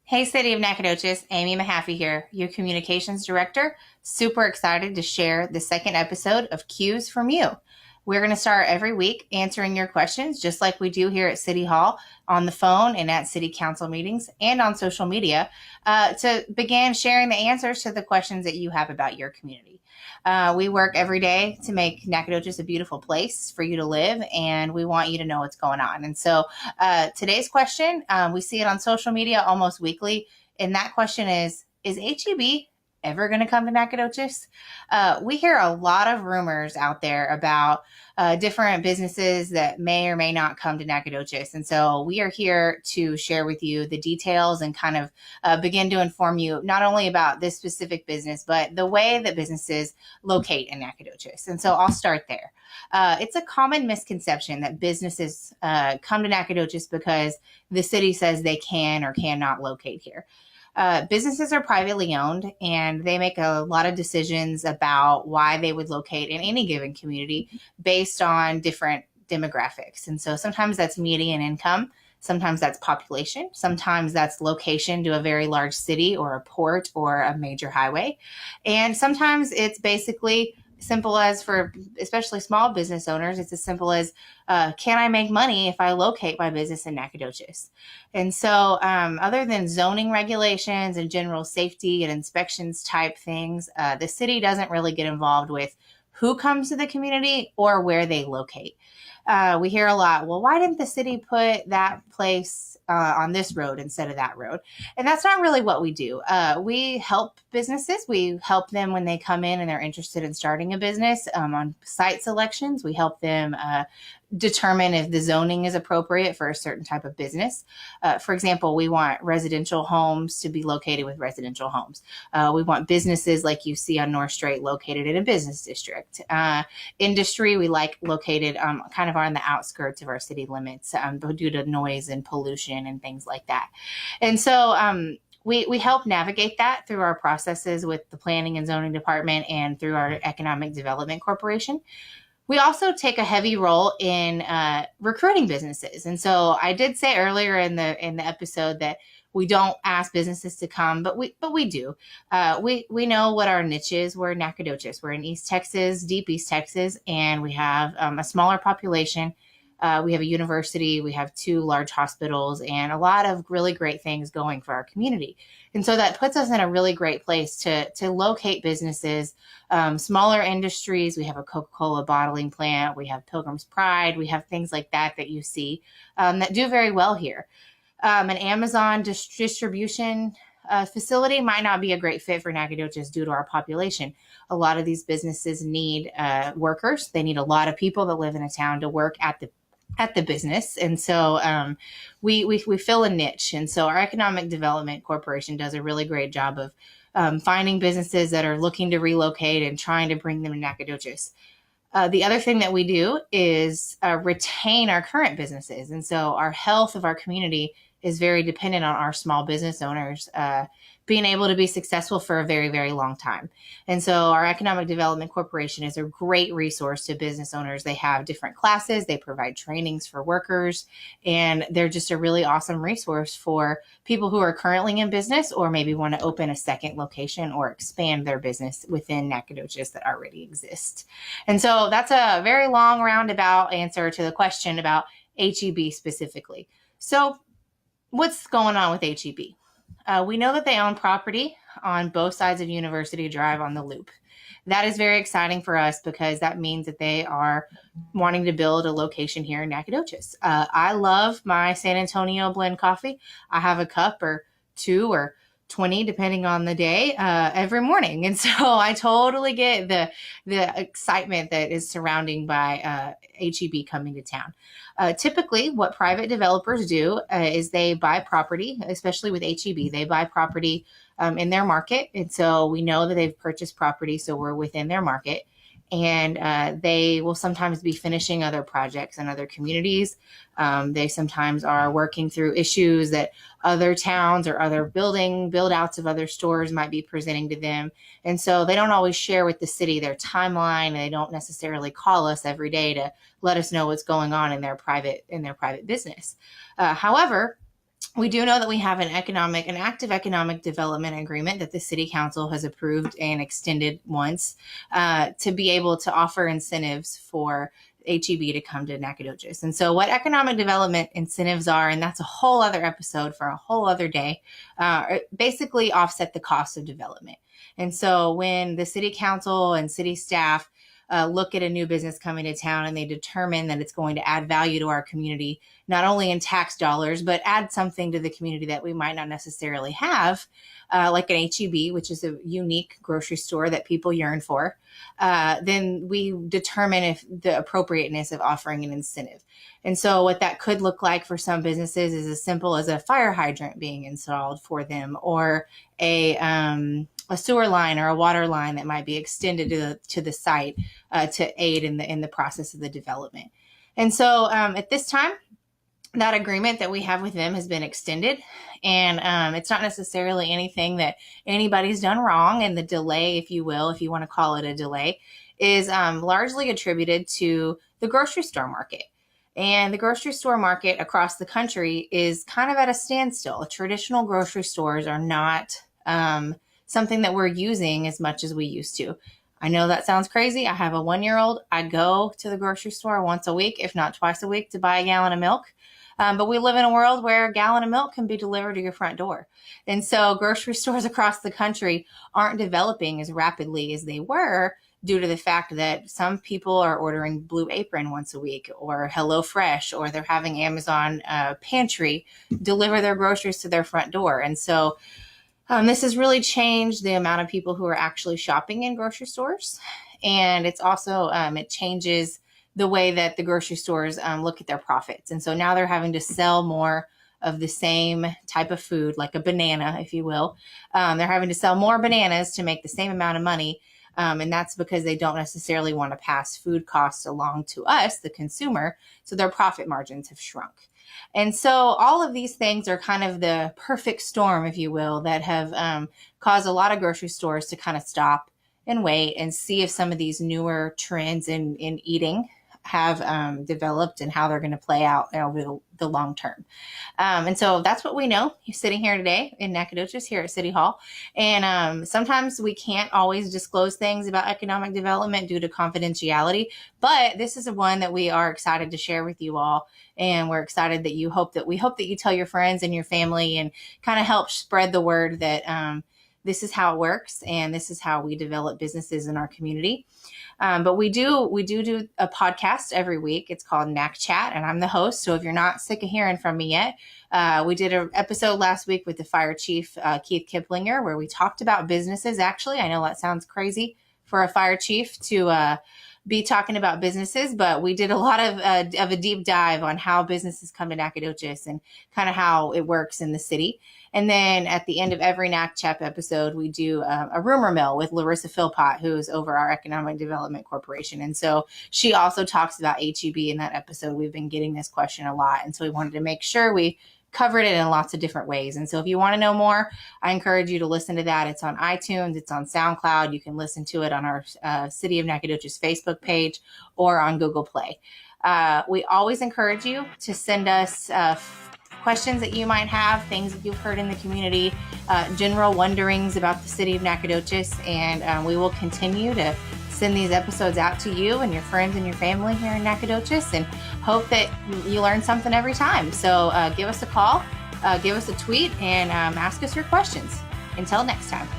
Hey, City of Nacogdoches, Amy Mehaffey here, your communications director. Super excited to share the second episode of Cues from You. We're going to start every week answering your questions, just like we do here at City Hall, on the phone and at City Council meetings and on social media, to begin sharing the answers to the questions that you have about your community. We work every day to make Nacogdoches a beautiful place for you to live, and we want you to know what's going on. And so today's question, we see it on social media almost weekly, and that question is HEB ever going to come to Nacogdoches? We hear a lot of rumors out there about different businesses that may or may not come to Nacogdoches. And so we are here to share with you the details and kind of begin to inform you not only about this specific business, but the way that businesses locate in Nacogdoches. And so I'll start there. It's a common misconception that businesses come to Nacogdoches because the city says they can or cannot locate here. Businesses are privately owned, and they make a lot of decisions about why they would locate in any given community based on different demographics. And so sometimes that's median income, sometimes that's population, sometimes that's location to a very large city or a port or a major highway. And sometimes it's basically simple as, for especially small business owners, it's as simple as, can I make money if I locate my business in Nacogdoches? And so other than zoning regulations and general safety and inspections type things, the city doesn't really get involved with who comes to the community or where they locate. We hear a lot, well, why didn't the city put that place on this road instead of that road? And that's not really what we do. We help businesses. We help them when they come in and they're interested in starting a business on site selections. We help them determine if the zoning is appropriate for a certain type of business. For example, we want residential homes to be located with residential homes. We want businesses like you see on North Strait located in a business district. Industry, we like located kind of on the outskirts of our city limits due to noise and pollution and things like that. And so we help navigate that through our processes with the Planning and Zoning Department and through our Economic Development Corporation. We also take a heavy role in recruiting businesses. And so I did say earlier in the episode that we don't ask businesses to come, but we do. We know what our niche is. We're in Nacogdoches. We're in East Texas, deep East Texas, and we have a smaller population. We have a university, we have 2 large hospitals, and a lot of really great things going for our community. And so that puts us in a really great place to locate businesses, smaller industries. We have a Coca-Cola bottling plant, we have Pilgrim's Pride, we have things like that you see that do very well here. An Amazon distribution facility might not be a great fit for Nacogdoches due to our population. A lot of these businesses need workers. They need a lot of people that live in a town to work at the business. And so we fill a niche. And so our Economic Development Corporation does a really great job of finding businesses that are looking to relocate and trying to bring them to Nacogdoches. The other thing that we do is retain our current businesses. And so our health of our community is very dependent on our small business owners being able to be successful for a very, very long time. And so our Economic Development Corporation is a great resource to business owners. They have different classes, they provide trainings for workers, and they're just a really awesome resource for people who are currently in business or maybe want to open a second location or expand their business within Nacogdoches that already exists. And so that's a very long roundabout answer to the question about HEB specifically. So what's going on with HEB? We know that they own property on both sides of University Drive on the Loop. That is very exciting for us because that means that they are wanting to build a location here in Nacogdoches. I love my San Antonio blend coffee. I have a cup or 2 or 20, depending on the day, every morning. And so I totally get the excitement that is surrounding by HEB coming to town. Typically, what private developers do is they buy property, especially with HEB, they buy property in their market. And so we know that they've purchased property, so we're within their market. And they will sometimes be finishing other projects in other communities. They sometimes are working through issues that other towns or other build outs of other stores might be presenting to them. And so they don't always share with the city their timeline, and they don't necessarily call us every day to let us know what's going on in their private business. However, We do know that we have an active economic development agreement that the city council has approved and extended once to be able to offer incentives for HEB to come to Nacogdoches. And so what economic development incentives are, and that's a whole other episode for a whole other day, basically offset the cost of development. And so when the city council and city staff look at a new business coming to town and they determine that it's going to add value to our community, not only in tax dollars, but add something to the community that we might not necessarily have, like an HEB, which is a unique grocery store that people yearn for, then we determine if the appropriateness of offering an incentive. And so what that could look like for some businesses is as simple as a fire hydrant being installed for them, or a sewer line or a water line that might be extended to the site to aid in the process of the development. And so at this time, that agreement that we have with them has been extended, and it's not necessarily anything that anybody's done wrong. And the delay, if you will, if you want to call it a delay, is largely attributed to the grocery store market. And the grocery store market across the country is kind of at a standstill. Traditional grocery stores are not something that we're using as much as we used to. I know that sounds crazy. I have a 1-year-old. I go to the grocery store once a week, if not twice a week, to buy a gallon of milk. But we live in a world where a gallon of milk can be delivered to your front door. And so grocery stores across the country aren't developing as rapidly as they were, due to the fact that some people are ordering Blue Apron once a week, or HelloFresh, or they're having Amazon Pantry deliver their groceries to their front door. And so this has really changed the amount of people who are actually shopping in grocery stores. And it's also, it changes the way that the grocery stores look at their profits. And so now they're having to sell more of the same type of food, like a banana, if you will. They're having to sell more bananas to make the same amount of money. And that's because they don't necessarily want to pass food costs along to us, the consumer. So their profit margins have shrunk. And so all of these things are kind of the perfect storm, if you will, that have caused a lot of grocery stores to kind of stop and wait and see if some of these newer trends in eating have developed and how they're going to play out over the long term. And so that's what we know. You're sitting here today in Nacogdoches here at City Hall. And sometimes we can't always disclose things about economic development due to confidentiality, but this is one that we are excited to share with you all. And we're excited that we hope that you tell your friends and your family and kind of help spread the word that this is how it works and this is how we develop businesses in our community. But we do a podcast every week. It's called NAC Chat, and I'm the host. So if you're not sick of hearing from me yet, we did an episode last week with the fire chief, Keith Kiplinger, where we talked about businesses. Actually, I know that sounds crazy for a fire chief to be talking about businesses, but we did a lot of a deep dive on how businesses come to Nacogdoches and kind of how it works in the city. And then at the end of every NAC Chat episode, we do a rumor mill with Larissa Philpott, who is over our Economic Development Corporation. And so she also talks about HEB in that episode. We've been getting this question a lot. And so we wanted to make sure we covered it in lots of different ways. And so if you want to know more, I encourage you to listen to that. It's on iTunes. It's on SoundCloud. You can listen to it on our City of Nacogdoches Facebook page or on Google Play. We always encourage you to send us questions that you might have, things that you've heard in the community, general wonderings about the City of Nacogdoches, and we will continue to send these episodes out to you and your friends and your family here in Nacogdoches, and hope that you learn something every time. So give us a call, give us a tweet, and ask us your questions. Until next time.